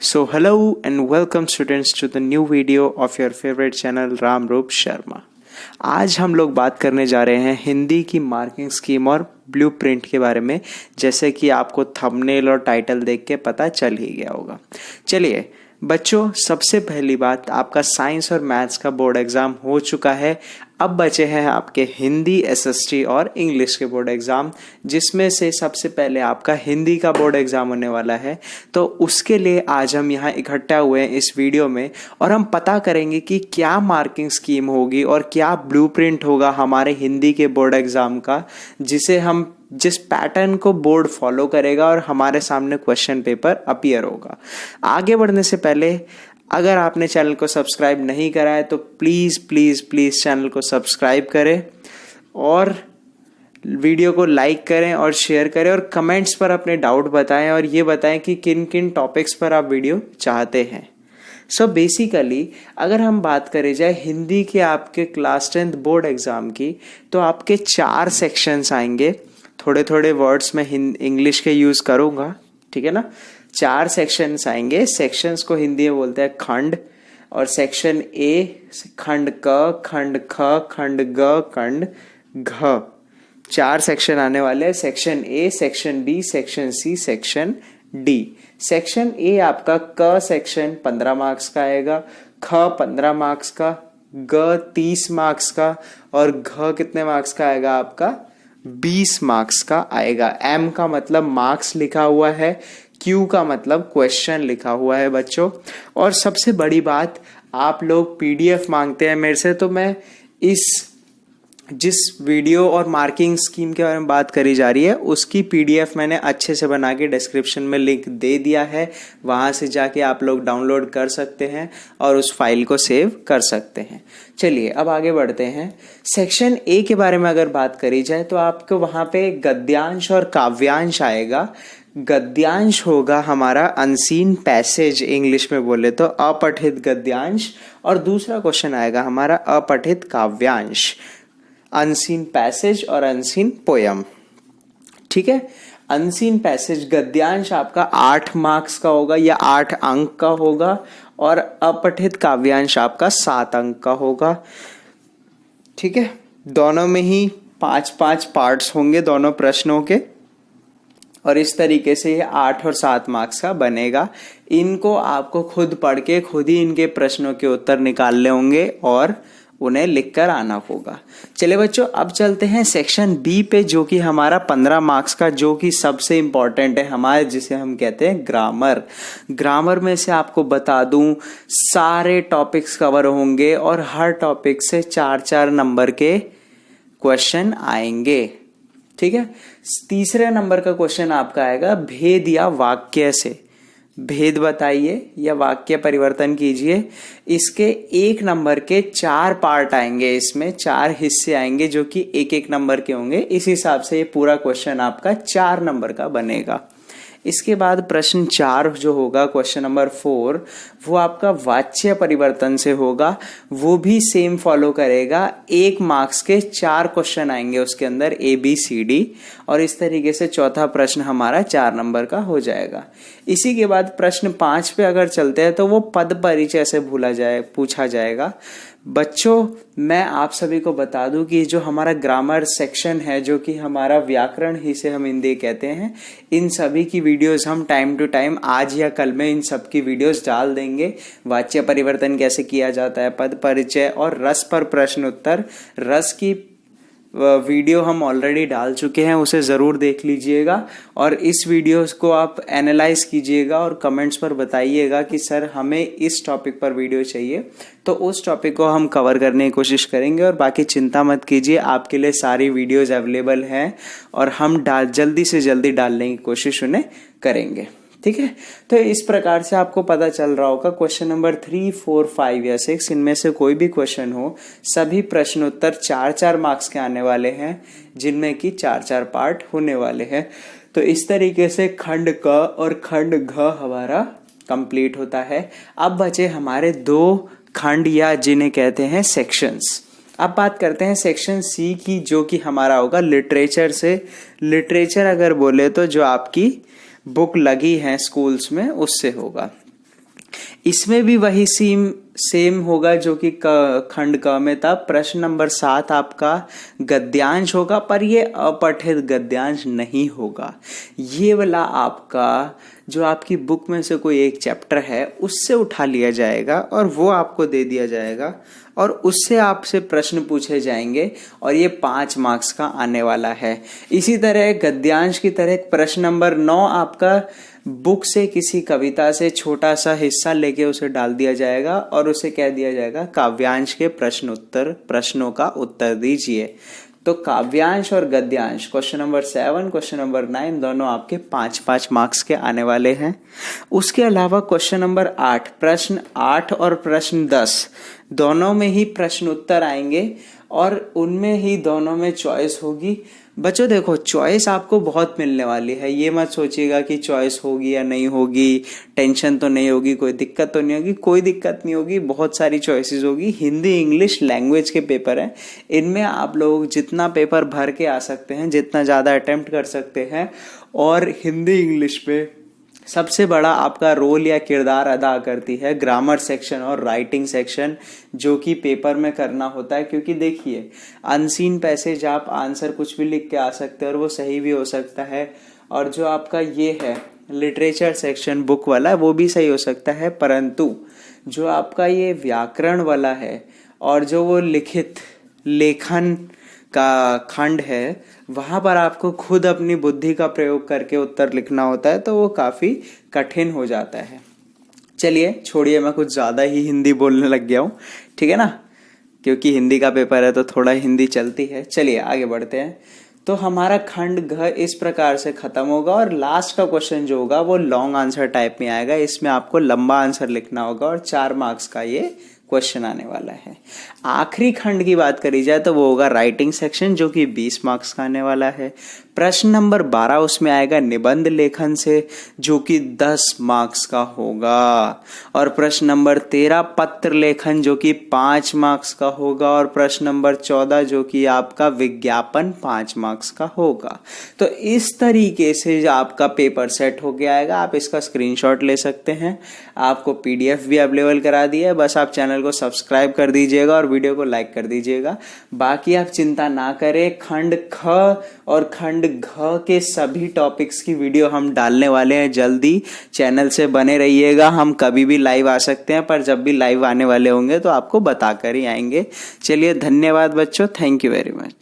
So hello and welcome students to the new video of your favorite channel Ramroop Sharma. आज हम लोग बात करने जा रहे हैं हिंदी की मार्किंग स्कीम और ब्लूप्रिंट के बारे में, जैसे कि आपको थंबनेल और टाइटल देख के पता चल ही गया होगा। चलिए बच्चों, सबसे पहली बात, आपका साइंस और मैथ्स का बोर्ड एग्जाम हो चुका है। अब बचे हैं आपके हिंदी, एसएसटी और इंग्लिश के बोर्ड एग्जाम, जिसमें से सबसे पहले आपका हिंदी का बोर्ड एग्जाम होने वाला है। तो उसके लिए आज हम यहाँ इकट्ठा हुए हैं इस वीडियो में, और हम पता करेंगे कि क्या मार्किंग स्कीम होगी और क्या ब्लूप्रिंट होगा हमारे हिंदी के बोर्ड एग्जाम का, जिस पैटर्न को बोर्ड फॉलो करेगा और हमारे सामने क्वेश्चन पेपर अपीयर होगा। आगे बढ़ने से पहले अगर आपने चैनल को सब्सक्राइब नहीं करा है तो प्लीज़ प्लीज़ प्लीज़ चैनल को सब्सक्राइब करें और वीडियो को लाइक करें और शेयर करें, और कमेंट्स पर अपने डाउट बताएं और ये बताएं कि किन किन टॉपिक्स पर आप वीडियो चाहते हैं। सो बेसिकली अगर हम बात करें जाए हिंदी के आपके क्लास 10th बोर्ड एग्ज़ाम की, तो आपके 4 सेक्शंस आएंगे। थोड़े थोड़े वर्ड्स में इंग्लिश के यूज़ करूँगा, ठीक है ना। 4 सेक्शंस आएंगे। सेक्शंस को हिंदी में बोलते हैं खंड, और सेक्शन ए खंड क, खंड ख, खंड ग, खंड घ। 4 सेक्शन आने वाले हैं। Section A, section B, section C, section D. Section A आपका क सेक्शन 15 मार्क्स का आएगा, ख 15 मार्क्स का, ग 30 मार्क्स का, और घ कितने मार्क्स का आएगा आपका 20 मार्क्स का आएगा। एम का मतलब मार्क्स लिखा हुआ है, क्यू का मतलब क्वेश्चन लिखा हुआ है बच्चों। और सबसे बड़ी बात, आप लोग पीडीएफ मांगते हैं मेरे से, तो मैं जिस वीडियो और मार्किंग स्कीम के बारे में बात करी जा रही है उसकी पीडीएफ मैंने अच्छे से बना के डिस्क्रिप्शन में लिंक दे दिया है। वहां से जाके आप लोग डाउनलोड कर सकते हैं और उस फाइल को सेव कर सकते हैं। चलिए अब आगे बढ़ते हैं। सेक्शन ए के बारे में अगर बात करी जाए तो आपको वहां पे गद्यांश और काव्यांश आएगा। गद्यांश होगा हमारा अनसीन पैसेज, इंग्लिश में बोले तो अपठित गद्यांश, और दूसरा क्वेश्चन आएगा हमारा अपठित काव्यांश, अनसीन पैसेज और अनसीन पोयम, ठीक है। अनसीन पैसेज गद्यांश आपका 8 मार्क्स का होगा या 8 अंक का होगा, और अपठित काव्यांश आपका 7 अंक का होगा, ठीक है। दोनों में ही 5-5 पार्ट्स होंगे दोनों प्रश्नों के, और इस तरीके से ये 8 और 7 मार्क्स का बनेगा। इनको आपको खुद पढ़ के खुद ही इनके प्रश्नों के उत्तर निकालने होंगे और उन्हें लिखकर आना होगा। चलिए बच्चों, अब चलते हैं सेक्शन बी पे, जो कि हमारा 15 मार्क्स का, जो कि सबसे इंपॉर्टेंट है हमारे, जिसे हम कहते हैं ग्रामर। ग्रामर में से आपको बता दूं सारे टॉपिक्स कवर होंगे और हर टॉपिक से 4-4 नंबर के क्वेश्चन आएंगे, ठीक है। तीसरे नंबर का क्वेश्चन आपका आएगा भेद या वाक्य से। भेद बताइए या वाक्य परिवर्तन कीजिए। इसके 1 नंबर के 4 पार्ट आएंगे, इसमें 4 हिस्से आएंगे जो कि 1-1 नंबर के होंगे। इस हिसाब से ये पूरा क्वेश्चन आपका 4 नंबर का बनेगा। इसके बाद प्रश्न 4 जो होगा, क्वेश्चन नंबर 4, वो आपका वाच्य परिवर्तन से होगा। वो भी सेम फॉलो करेगा। 1 मार्क्स के 4 क्वेश्चन आएंगे उसके अंदर, ABCD, और इस तरीके से चौथा प्रश्न हमारा 4 नंबर का हो जाएगा। इसी के बाद प्रश्न 5 पे अगर चलते हैं तो वो पद परिचय से पूछा जाएगा। बच्चों, मैं आप सभी को बता दूं कि जो हमारा ग्रामर सेक्शन है, जो कि हमारा व्याकरण ही से हम हिंदी कहते हैं, इन सभी की वीडियोस हम टाइम टू टाइम आज या कल में इन सब की वीडियोस डाल देंगे। वाच्य परिवर्तन कैसे किया जाता है, पद परिचय और रस पर प्रश्न उत्तर, रस की वीडियो हम ऑलरेडी डाल चुके हैं, उसे ज़रूर देख लीजिएगा। और इस वीडियोस को आप एनालाइज कीजिएगा और कमेंट्स पर बताइएगा कि सर हमें इस टॉपिक पर वीडियो चाहिए, तो उस टॉपिक को हम कवर करने की कोशिश करेंगे। और बाकी चिंता मत कीजिए, आपके लिए सारी वीडियोस अवेलेबल हैं और हम जल्दी से जल्दी डालने की कोशिश उन्हें करेंगे, ठीक है। तो इस प्रकार से आपको पता चल रहा होगा क्वेश्चन नंबर 3, 4, 5 या 6, इनमें से कोई भी क्वेश्चन हो, सभी प्रश्न उत्तर 4-4 मार्क्स के आने वाले हैं, जिनमें कि 4-4 पार्ट होने वाले हैं। तो इस तरीके से खंड क और खंड घ हमारा कंप्लीट होता है। अब बचे हमारे 2 खंड, या जिन्हें कहते हैं सेक्शंस। अब बात करते हैं सेक्शन सी की, जो कि हमारा होगा लिटरेचर से। लिटरेचर अगर बोले तो जो आपकी बुक लगी है स्कूल्स में, उससे होगा। इसमें भी वही सेम होगा जो कि खंड क में था। प्रश्न नंबर 7 आपका गद्यांश होगा, पर ये अपठित गद्यांश नहीं होगा। ये वाला आपका जो आपकी बुक में से कोई एक चैप्टर है उससे उठा लिया जाएगा और वो आपको दे दिया जाएगा और उससे आपसे प्रश्न पूछे जाएंगे और ये 5 मार्क्स का आने वाला है। इसी तरह गद्यांश की तरह प्रश्न नंबर 9 आपका बुक से किसी कविता से छोटा सा हिस्सा लेके उसे डाल दिया जाएगा और उसे कह दिया जाएगा काव्यांश के प्रश्नों का उत्तर दीजिए। तो काव्यांश और गद्यांश क्वेश्चन नंबर 7, क्वेश्चन नंबर 9 दोनों आपके 5-5 मार्क्स के आने वाले हैं। उसके अलावा क्वेश्चन नंबर 8, प्रश्न 8 और प्रश्न 10 दोनों में ही प्रश्न उत्तर आएंगे और उनमें ही दोनों में चॉइस होगी। बच्चों देखो, चॉइस आपको बहुत मिलने वाली है, ये मत सोचिएगा कि चॉइस होगी या नहीं होगी, टेंशन तो नहीं होगी, कोई दिक्कत तो नहीं होगी। कोई दिक्कत नहीं होगी, बहुत सारी चॉइसेस होगी। हिंदी इंग्लिश लैंग्वेज के पेपर हैं, इनमें आप लोग जितना पेपर भर के आ सकते हैं, जितना ज़्यादा अटेम्प्ट कर सकते हैं। और हिंदी इंग्लिश में सबसे बड़ा आपका रोल या किरदार अदा करती है ग्रामर सेक्शन और राइटिंग सेक्शन, जो कि पेपर में करना होता है। क्योंकि देखिए, अनसीन पैसेज आप आंसर कुछ भी लिख के आ सकते हैं और वो सही भी हो सकता है, और जो आपका ये है लिटरेचर सेक्शन बुक वाला वो भी सही हो सकता है, परंतु जो आपका ये व्याकरण वाला है और जो वो लिखित लेखन का खंड है, वहां पर आपको खुद अपनी बुद्धि का प्रयोग करके उत्तर लिखना होता है, तो वो काफी कठिन हो जाता है। चलिए छोड़िए, मैं कुछ ज्यादा ही हिंदी बोलने लग गया हूँ, ठीक है ना, क्योंकि हिंदी का पेपर है तो थोड़ा हिंदी चलती है। चलिए आगे बढ़ते हैं। तो हमारा खंड घ इस प्रकार से खत्म होगा और लास्ट का क्वेश्चन जो होगा वो लॉन्ग आंसर टाइप में आएगा। इसमें आपको लंबा आंसर लिखना होगा और 4 मार्क्स का ये क्वेश्चन आने वाला है। आखिरी खंड की बात करी जाए तो वो होगा राइटिंग सेक्शन, जो कि 20 मार्क्स का आने वाला है। प्रश्न नंबर 12 उसमें आएगा निबंध लेखन से, जो कि 10 मार्क्स का होगा। और प्रश्न नंबर 13 पत्र लेखन, जो कि 5 मार्क्स का होगा। और प्रश्न नंबर 14 जो कि आपका विज्ञापन 5 मार्क्स का होगा। तो इस तरीके से जो आपका पेपर सेट हो गया आएगा, आप इसका स्क्रीनशॉट ले सकते हैं। आपको पीडीएफ भी अवेलेबल करा दिया है, बस आप चैनल को सब्सक्राइब कर दीजिएगा और वीडियो को लाइक कर दीजिएगा। बाकी आप चिंता ना करें, खंड ख और खंड घ के सभी टॉपिक्स की वीडियो हम डालने वाले हैं जल्दी। चैनल से बने रहिएगा, हम कभी भी लाइव आ सकते हैं, पर जब भी लाइव आने वाले होंगे तो आपको बताकर ही आएंगे। चलिए धन्यवाद बच्चों, थैंक यू वेरी मच।